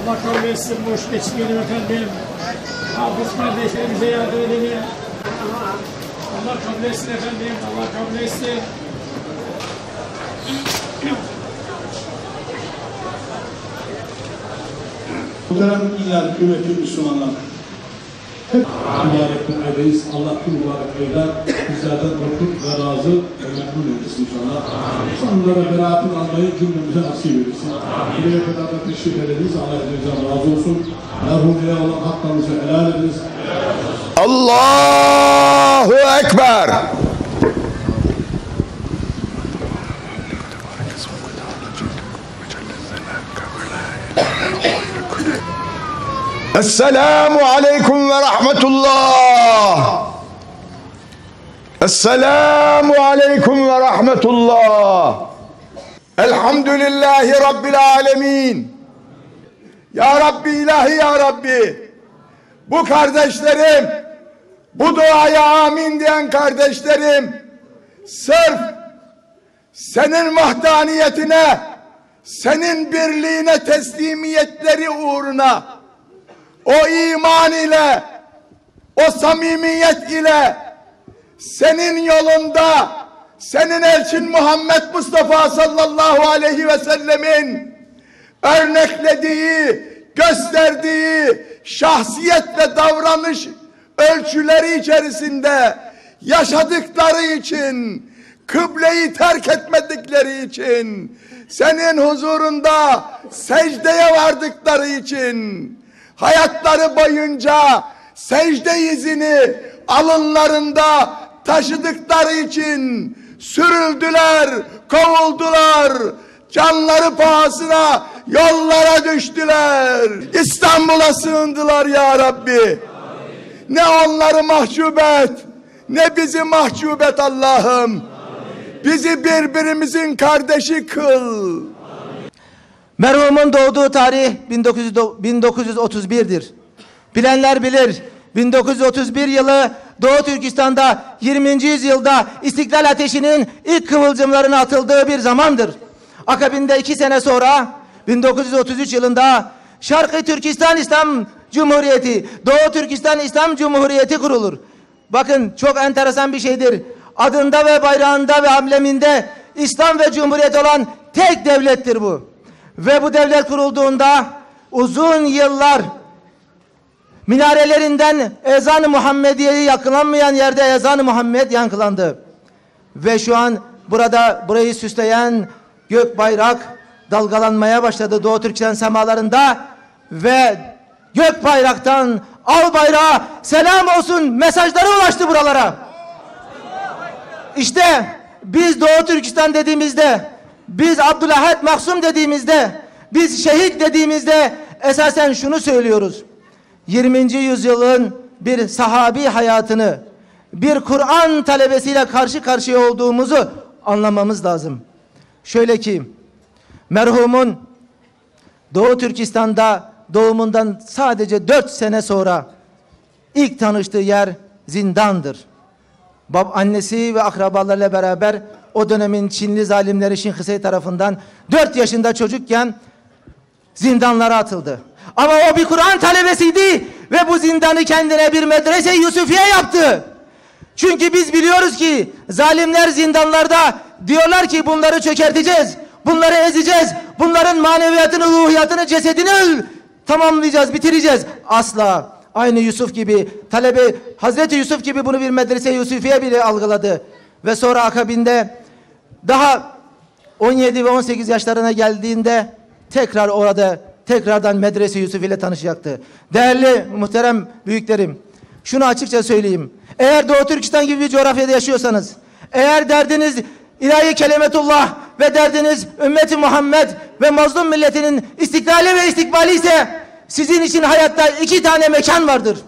Allah kabul etsin, boş geçmeyelim efendim. Hafız kardeşlerimize yardım edelim. Allah kabul etsin efendim, Allah kabul etsin. Muhterem İlal Kıymetli Müslümanlar, hep mübarek günlerdeyiz. Allah bu mübarek günler bizlerden korkut ve razı ve memnun eylesin inşallah. Sonlara beraatını almayı cümlemize nasip eylesin. Buraya kadar da teşrif ediniz. Allah hepinizden razı olsun. Merhumeye olan haklarınızı helal ediniz. Allahu Ekber. Esselamu aleyküm ve rahmetullah. Esselamu aleyküm ve rahmetullah. Elhamdülillahi Rabbil alemin. Ya Rabbi, ilahi ya Rabbi. Bu kardeşlerim, bu duaya amin diyen kardeşlerim, sırf senin vahdaniyetine, senin birliğine teslimiyetleri uğruna, o iman ile, o samimiyet ile, senin yolunda, senin elçin Muhammed Mustafa sallallahu aleyhi ve sellemin örneklediği, gösterdiği şahsiyet ve davranış ölçüleri içerisinde yaşadıkları için, kıbleyi terk etmedikleri için, senin huzurunda secdeye vardıkları için, hayatları boyunca secde izini alınlarında taşıdıkları için sürüldüler, kovuldular, canları pahasına yollara düştüler. İstanbul'a sığındılar ya Rabbi. Amin. Ne onları mahcup et, ne bizi mahcup et Allah'ım. Bizi birbirimizin kardeşi kıl. Merhumun doğduğu tarih 1931'dir. Bilenler bilir. 1931 yılı Doğu Türkistan'da 20. yüzyılda İstiklal Ateşi'nin ilk kıvılcımlarına atıldığı bir zamandır. Akabinde 2 sene sonra 1933 yılında Şarkı Türkistan İslam Cumhuriyeti, Doğu Türkistan İslam Cumhuriyeti kurulur. Bakın çok enteresan bir şeydir. Adında ve bayrağında ve ambleminde İslam ve Cumhuriyet olan tek devlettir bu. Ve bu devlet kurulduğunda uzun yıllar minarelerinden ezan-ı Muhammediye'yi yakılanmayan yerde ezan-ı Muhammed yankılandı. Ve şu an burayı süsleyen gök bayrak dalgalanmaya başladı Doğu Türkistan semalarında ve gök bayraktan al bayrağa selam olsun mesajları ulaştı buralara. İşte biz Doğu Türkistan dediğimizde, biz Abdülahad Mahsum dediğimizde, biz şehit dediğimizde esasen şunu söylüyoruz. 20. yüzyılın bir sahabi hayatını, bir Kur'an talebesiyle karşı karşıya olduğumuzu anlamamız lazım. Şöyle ki, merhumun Doğu Türkistan'da doğumundan sadece 4 sene sonra ilk tanıştığı yer zindandır. Annesi ve akrabalarıyla beraber o dönemin Çinli zalimleri Şinhısey tarafından 4 yaşında çocukken zindanlara atıldı. Ama o bir Kur'an talebesiydi ve bu zindanı kendine bir medrese-i Yusufiye yaptı. Çünkü biz biliyoruz ki zalimler zindanlarda diyorlar ki bunları çökerteceğiz, bunları ezeceğiz, bunların maneviyatını, ruhiyatını, cesedini tamamlayacağız, bitireceğiz. Asla. Aynı Yusuf gibi, talebe Hazreti Yusuf gibi bunu bir medrese-i Yusufiye bile algıladı. Ve sonra akabinde daha 17 ve 18 yaşlarına geldiğinde tekrar orada tekrardan medrese-i Yusuf ile tanışacaktı. Değerli muhterem büyüklerim, şunu açıkça söyleyeyim. Eğer Doğu Türkistan gibi bir coğrafyada yaşıyorsanız, eğer derdiniz ilahi kelimetullah ve derdiniz ümmeti Muhammed ve mazlum milletinin istiklali ve istikbali ise sizin için hayatta 2 tane mekan vardır.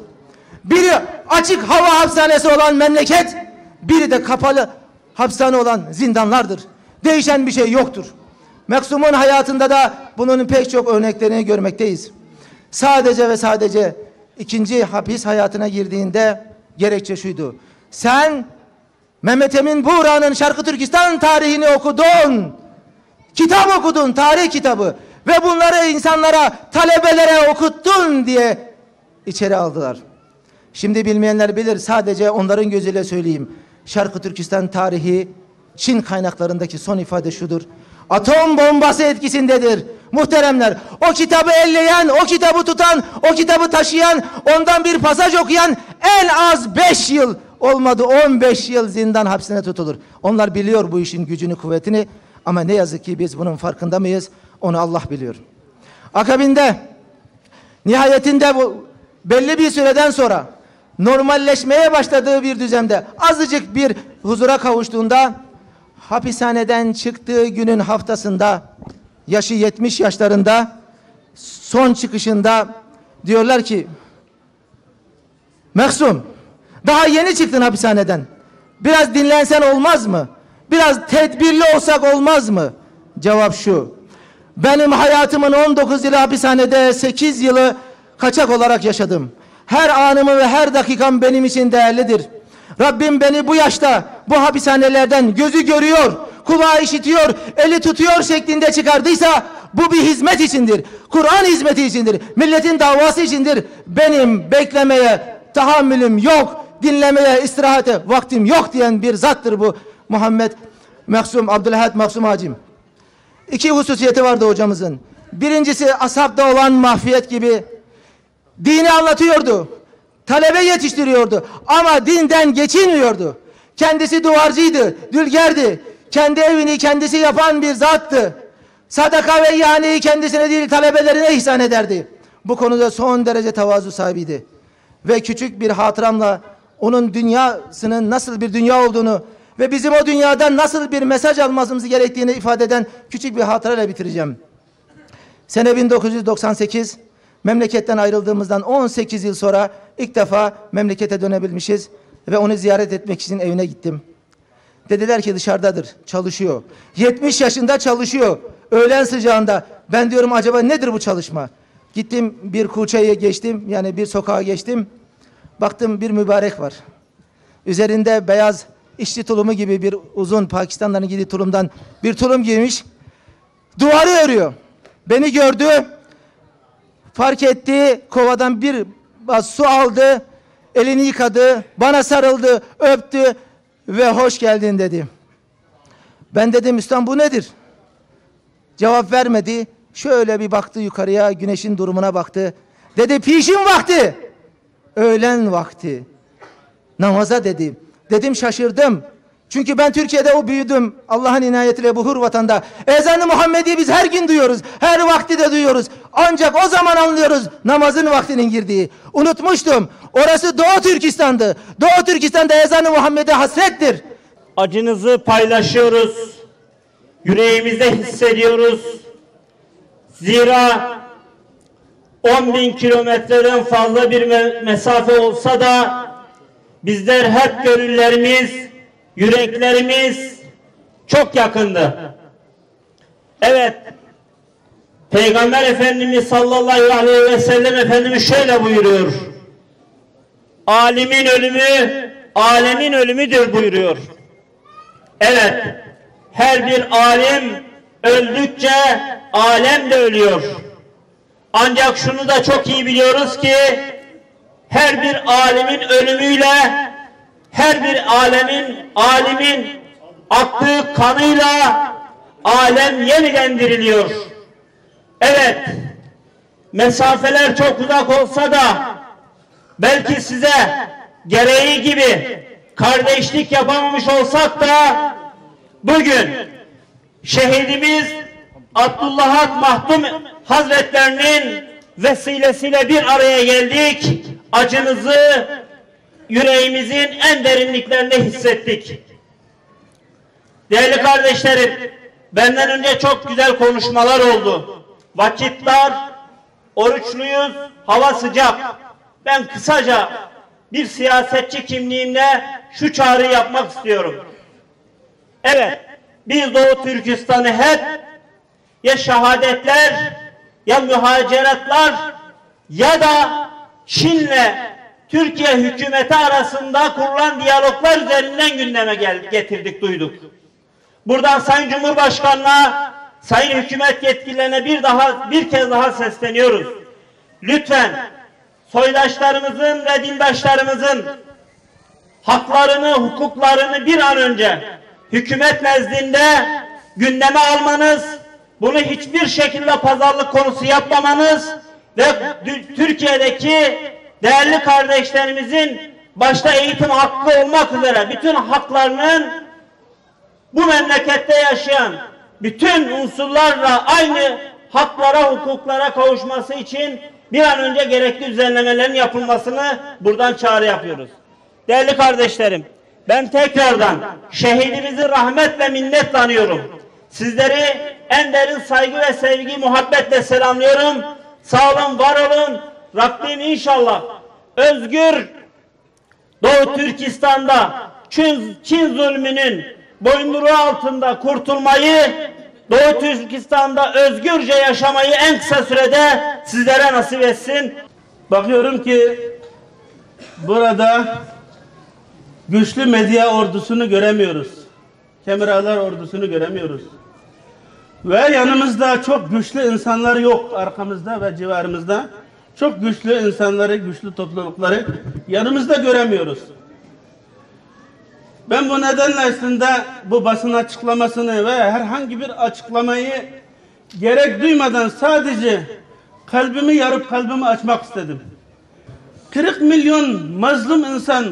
Biri açık hava hapishanesi olan memleket, biri de kapalı hapishane olan zindanlardır. Değişen bir şey yoktur. Maksum'un hayatında da bunun pek çok örneklerini görmekteyiz. Sadece ve sadece 2. hapis hayatına girdiğinde gerekçe şuydu. Sen Mehmet Emin Buğra'nın Şarkı Türkistan tarihini okudun. Kitap okudun, tarih kitabı. ve bunları insanlara, talebelere okuttun diye içeri aldılar. Şimdi bilmeyenler bilir, sadece onların gözüyle söyleyeyim. Şarkı Türkistan tarihi, Çin kaynaklarındaki son ifade şudur: atom bombası etkisindedir. Muhteremler, o kitabı elleyen, o kitabı tutan, o kitabı taşıyan, ondan bir pasaj okuyan en az 5 yıl, olmadı 15 yıl zindan hapsine tutulur. Onlar biliyor bu işin gücünü, kuvvetini, ama ne yazık ki biz bunun farkında mıyız? Onu Allah biliyor. Akabinde, nihayetinde bu belli bir süreden sonra normalleşmeye başladığı bir düzende, azıcık bir huzura kavuştuğunda, hapishaneden çıktığı günün haftasında, yaşı 70 yaşlarında, son çıkışında diyorlar ki, Mahsum, daha yeni çıktın hapishaneden, biraz dinlensen olmaz mı? Biraz tedbirli olsak olmaz mı? Cevap şu: benim hayatımın 19 yılı hapishanede, 8 yılı kaçak olarak yaşadım. Her anımı ve her dakikam benim için değerlidir. Rabbim beni bu yaşta, bu hapishanelerden gözü görüyor, kulağı işitiyor, eli tutuyor şeklinde çıkardıysa bu bir hizmet içindir. Kur'an hizmeti içindir. Milletin davası içindir. Benim beklemeye tahammülüm yok, dinlemeye, istirahate vaktim yok diyen bir zattır bu Muhammed Mahsum, Abdülahad Mahsum Hacim. İki hususiyeti vardı hocamızın. Birincisi, ashabda olan mahfiyet gibi dini anlatıyordu. Talebe yetiştiriyordu. Ama dinden geçinmiyordu. Kendisi duvarcıydı, dülgerdi. Kendi evini kendisi yapan bir zattı. Sadaka ve ihaneyi kendisine değil talebelerine ihsan ederdi. Bu konuda son derece tevazu sahibiydi. Ve küçük bir hatıramla onun dünyasının nasıl bir dünya olduğunu ve bizim o dünyadan nasıl bir mesaj almamız gerektiğini ifade eden küçük bir hatırayla bitireceğim. Sene 1998, memleketten ayrıldığımızdan 18 yıl sonra ilk defa memlekete dönebilmişiz ve onu ziyaret etmek için evine gittim. Dediler ki dışarıdadır, çalışıyor. 70 yaşında çalışıyor, öğlen sıcağında. Ben diyorum acaba nedir bu çalışma? Gittim, bir kuçayı geçtim, yani bir sokağa geçtim. Baktım bir mübarek var. Üzerinde beyaz işçi tulumu gibi bir uzun, Pakistanlıların giydiği tulumdan bir tulum giymiş. Duvarı örüyor. Beni gördü, fark etti, kovadan bir baz su aldı, elini yıkadı, bana sarıldı, öptü ve hoş geldin dedi. Ben dedim, üstam bu nedir? Cevap vermedi. Şöyle bir baktı yukarıya, güneşin durumuna baktı. Dedi pişin vakti. Öğlen vakti. Namaza dedi. Dedim şaşırdım. Çünkü ben Türkiye'de büyüdüm. Allah'ın inayetiyle bu hür vatanda. Ezan-ı Muhammed'i biz her gün duyuyoruz. Her vakti de duyuyoruz. Ancak o zaman anlıyoruz namazın vaktinin girdiği. Unutmuştum. Orası Doğu Türkistan'dı. Doğu Türkistan'da ezan-ı Muhammed'e hasrettir. Acınızı paylaşıyoruz. Yüreğimizde hissediyoruz. Zira 10.000 kilometreden fazla bir mesafe olsa da bizler hep gönüllerimiz, yüreklerimiz çok yakındı. Evet, Peygamber Efendimiz sallallahu aleyhi ve sellem Efendimiz şöyle buyuruyor: alimin ölümü, alemin ölümüdür buyuruyor. Evet, her bir alim öldükçe alem de ölüyor. Ancak şunu da çok iyi biliyoruz ki her bir alimin ölümüyle her bir alimin aktığı kanıyla alem yeniden diriliyor. Evet, mesafeler çok uzak olsa da belki size gereği gibi kardeşlik yapamamış olsak da bugün şehidimiz Abdullah Mahtum Hazretlerinin vesilesiyle bir araya geldik. Acınızı yüreğimizin en derinliklerinde hissettik. Değerli kardeşlerim, benden önce çok güzel konuşmalar oldu. Vakit dar, oruçluyuz, hava sıcak. Ben kısaca bir siyasetçi kimliğimle şu çağrıyı yapmak istiyorum. Evet, biz Doğu Türkistan'ı hep ya şehadetler, ya mühaceratlar ya da Çin'le Türkiye hükümeti arasında kurulan diyaloglar üzerinden gündeme getirdik, duyduk. Buradan Sayın Cumhurbaşkanı'na, Sayın hükümet yetkililerine bir kez daha sesleniyoruz. Lütfen soydaşlarımızın ve dindaşlarımızın haklarını, hukuklarını bir an önce hükümet nezdinde gündeme almanız, bunu hiçbir şekilde pazarlık konusu yapmamanız ve Türkiye'deki değerli kardeşlerimizin başta eğitim hakkı olmak üzere bütün haklarının bu memlekette yaşayan bütün unsurlarla aynı haklara, hukuklara kavuşması için bir an önce gerekli düzenlemelerin yapılmasını buradan çağrı yapıyoruz. Değerli kardeşlerim, ben tekrardan şehidimizi rahmetle, minnetle anıyorum. Sizleri en derin saygı ve sevgi, muhabbetle selamlıyorum. Sağ olun, var olun. Rabbim inşallah özgür Doğu Türkistan'da Çin zulmünün boyunduruğu altında kurtulmayı, Doğu Türkistan'da özgürce yaşamayı en kısa sürede sizlere nasip etsin. Bakıyorum ki burada güçlü medya ordusunu göremiyoruz. Kameralar ordusunu göremiyoruz. Ve yanımızda çok güçlü insanlar yok, arkamızda ve civarımızda. Çok güçlü insanları, güçlü toplulukları yanımızda göremiyoruz. Ben bu nedenle aslında bu basın açıklamasını ve herhangi bir açıklamayı gerek duymadan sadece kalbimi yarıp kalbimi açmak istedim. 40 milyon mazlum insan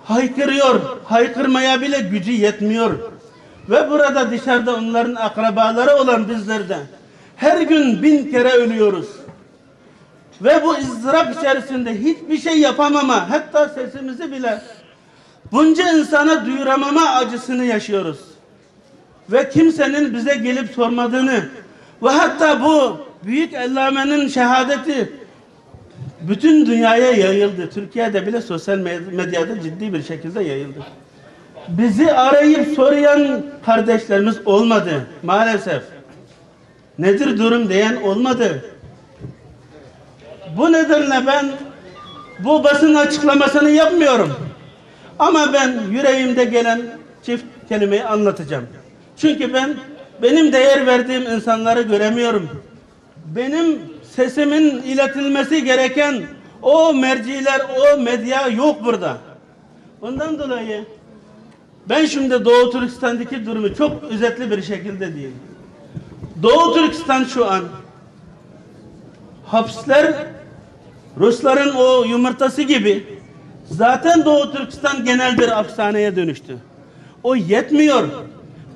haykırıyor, haykırmaya bile gücü yetmiyor. Ve burada dışarıda onların akrabaları olan bizler de her gün 1000 kere ölüyoruz. Ve bu ızdırap içerisinde hiçbir şey yapamama, hatta sesimizi bile bunca insana duyuramama acısını yaşıyoruz. Ve kimsenin bize gelip sormadığını ve hatta bu büyük Allame'nin şehadeti bütün dünyaya yayıldı. Türkiye'de bile sosyal medyada ciddi bir şekilde yayıldı. Bizi arayıp soruyan kardeşlerimiz olmadı maalesef. Nedir durum diyen olmadı. Bu nedenle ben bu basın açıklamasını yapmıyorum. Ama ben yüreğimde gelen çift kelimeyi anlatacağım. Çünkü benim değer verdiğim insanları göremiyorum. Benim sesimin iletilmesi gereken o merciler, o medya yok burada. Ondan dolayı ben şimdi Doğu Türkistan'daki durumu çok özetli bir şekilde diyeyim. Doğu Türkistan şu an hapsler Rusların o yumurtası gibi zaten Doğu Türkistan genel bir hapishaneye dönüştü. O yetmiyor.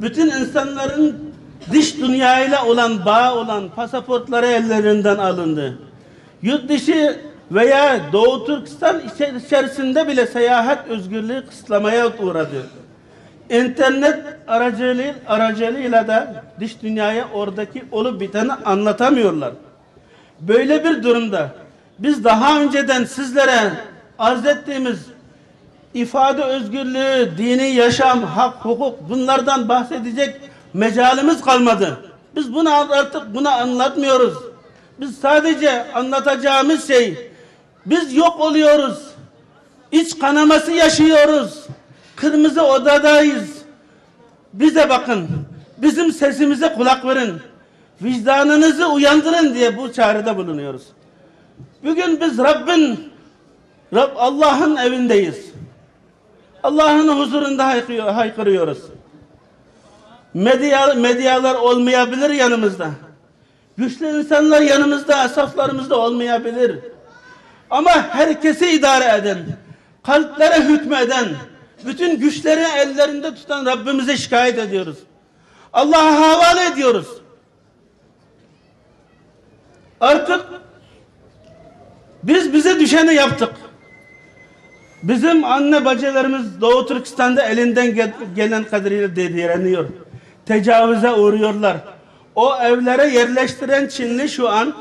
Bütün insanların dış dünyayla olan bağı olan pasaportları ellerinden alındı. Yurt dışı veya Doğu Türkistan içerisinde bile seyahat özgürlüğü kısıtlamaya uğradı. İnternet aracılığıyla da dış dünyaya oradaki olup biteni anlatamıyorlar. Böyle bir durumda biz daha önceden sizlere arz ettiğimiz ifade özgürlüğü, dini yaşam, hak, hukuk bunlardan bahsedecek mecalimiz kalmadı. Biz bunu anlatmıyoruz. Biz sadece anlatacağımız şey, biz yok oluyoruz. İç kanaması yaşıyoruz. Kırmızı odadayız. Bize bakın. Bizim sesimize kulak verin. Vicdanınızı uyandırın diye bu çağrıda bulunuyoruz. Bugün biz Allah'ın evindeyiz. Allah'ın huzurunda haykırıyoruz. Medyalar olmayabilir yanımızda. Güçlü insanlar yanımızda, saflarımızda olmayabilir. Ama herkesi idare eden, kalplere hükmeden, bütün güçleri ellerinde tutan Rabbimize şikayet ediyoruz. Allah'a havale ediyoruz. Artık biz bize düşeni yaptık. Bizim anne bacılarımız Doğu Türkistan'da elinden gelen kadarıyla direniyor. Tecavüze uğruyorlar. O evlere yerleştiren Çinli şu an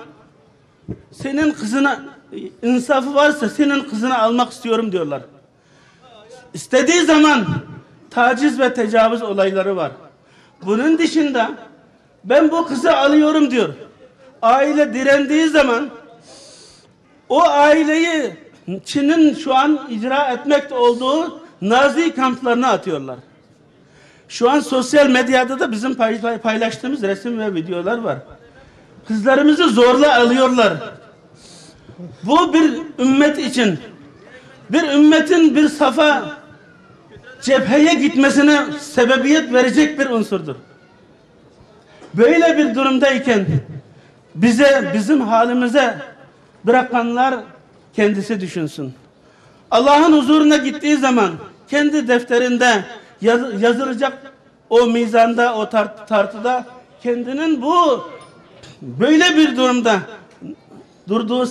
senin kızına insafı varsa senin kızını almak istiyorum diyorlar. İstediği zaman taciz ve tecavüz olayları var. Bunun dışında ben bu kızı alıyorum diyor. Aile direndiği zaman o aileyi Çin'in şu an icra etmekte olduğu Nazi kamplarına atıyorlar. Şu an sosyal medyada da bizim paylaştığımız resim ve videolar var. Kızlarımızı zorla alıyorlar. Bu bir ümmet için, bir ümmetin bir safa cepheye gitmesine sebebiyet verecek bir unsurdur. Böyle bir durumdayken bizim halimize bırakanlar kendisi düşünsün. Allah'ın huzuruna gittiği zaman kendi defterinde yazılacak o mizanda, o tartıda kendinin böyle bir durumda durduğu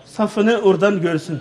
safını oradan görsün.